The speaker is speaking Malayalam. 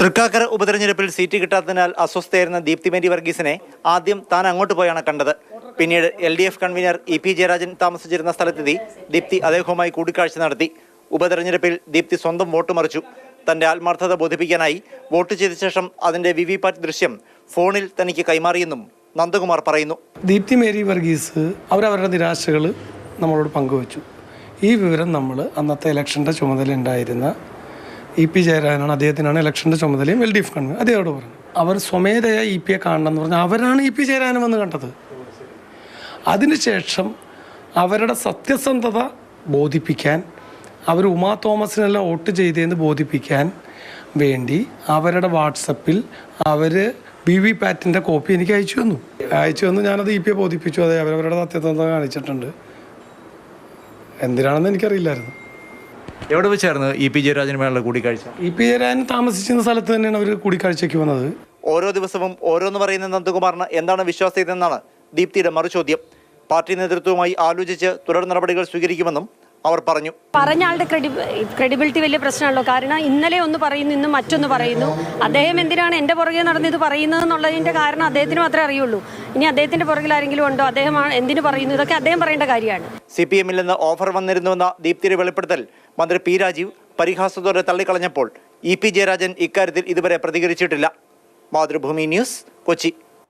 തൃക്കാക്കര ഉപതെരഞ്ഞെടുപ്പിൽ സീറ്റ് കിട്ടാത്തതിനാൽ അസ്വസ്ഥയായിരുന്ന ദീപ്തി മേരി വർഗീസിനെ ആദ്യം താൻ അങ്ങോട്ട് പോയാണ് കണ്ടത്. പിന്നീട് LDF കൺവീനർ EP ജയരാജൻ താമസിച്ചിരുന്ന സ്ഥലത്തെത്തി ദീപ്തി അദ്ദേഹവുമായി കൂടിക്കാഴ്ച നടത്തി. ഉപതെരഞ്ഞെടുപ്പിൽ ദീപ്തി സ്വന്തം വോട്ട് മറിച്ചു. തന്റെ ആത്മാർത്ഥത ബോധിപ്പിക്കാനായി വോട്ട് ചെയ്ത ശേഷം അതിന്റെ VVPAT ദൃശ്യം ഫോണിൽ തനിക്ക് കൈമാറിയെന്നും നന്ദകുമാർ പറയുന്നു. ദീപ്തി മേരി വർഗീസ് അവരവരുടെ നിരാശകൾ നമ്മളോട് പങ്കുവച്ചു. ഈ വിവരം നമ്മൾ അന്നത്തെ ഇലക്ഷൻ്റെ ചുമതല ഉണ്ടായിരുന്ന EP ജയരാജനാണ്, അദ്ദേഹത്തിനാണ് ഇലക്ഷൻ്റെ ചുമതലയും LDF കൺവീനർ, അദ്ദേഹത്തോട് പറഞ്ഞു. അവർ സ്വമേധയാ EP കാണണം എന്ന് പറഞ്ഞാൽ അവരാണ് EP ജയരാജൻ വന്ന് കണ്ടത്. അതിനുശേഷം അവരുടെ സത്യസന്ധത ബോധിപ്പിക്കാൻ, അവർ ഉമാ തോമസിനെല്ലാം വോട്ട് ചെയ്തതെന്ന് ബോധിപ്പിക്കാൻ വേണ്ടി അവരുടെ വാട്സപ്പിൽ അവർ VVPATൻ്റെ കോപ്പി എനിക്ക് അയച്ചു തന്നു. ഞാനത് EP ബോധിപ്പിച്ചു. അതെ, അവരവരുടെ സത്യസന്ധത കാണിച്ചിട്ടുണ്ട്. എന്തിനാണെന്ന് എനിക്കറിയില്ലായിരുന്നു. എവിടെ വെച്ചായിരുന്നു EP ജയരാജനുമായുള്ള കൂടിക്കാഴ്ച? EP ജയരാജൻ താമസിച്ചിരുന്ന സ്ഥലത്ത് തന്നെയാണ് അവർ കൂടിക്കാഴ്ചയ്ക്ക് വന്നത്. ഓരോ ദിവസവും ഓരോന്ന് പറയുന്ന നന്ദകുമാറിന് എന്താണ് വിശ്വാസ്യതെന്നാണ് ദീപ്തിയുടെ മറുചോദ്യം. പാർട്ടി നേതൃത്വവുമായി ആലോചിച്ച് തുടർ നടപടികൾ സ്വീകരിക്കുമെന്നും അവർ പറഞ്ഞു. പറഞ്ഞ ആളുടെ ക്രെഡിബിലിറ്റി വലിയ പ്രശ്നമാണല്ലോ. കാരണം ഇന്നലെ ഒന്ന് പറയുന്നു, ഇന്ന് മറ്റൊന്ന് പറയുന്നു. അദ്ദേഹം എന്തിനാണ് എൻ്റെ പുറകെ നടന്നിത് പറയുന്നത് എന്നുള്ളതിൻ്റെ കാരണം അദ്ദേഹത്തിന് മാത്രമേ അറിയുള്ളൂ. ഇനി അദ്ദേഹത്തിൻ്റെ പുറകിൽ ആരെങ്കിലും ഉണ്ടോ, അദ്ദേഹം എന്തിനു പറയുന്നു, ഇതൊക്കെ അദ്ദേഹം പറയേണ്ട കാര്യമാണ്. CPM-ൽ നിന്ന് ഓഫർ വന്നിരുന്നുവെന്ന ദീപ്തിയുടെ വെളിപ്പെടുത്തൽ മന്ത്രി P രാജീവ് പരിഹാസത്തോടെ തള്ളിക്കളഞ്ഞപ്പോൾ EP ജയരാജൻ ഇക്കാര്യത്തിൽ ഇതുവരെ പ്രതികരിച്ചിട്ടില്ല. മാതൃഭൂമി ന്യൂസ്, കൊച്ചി.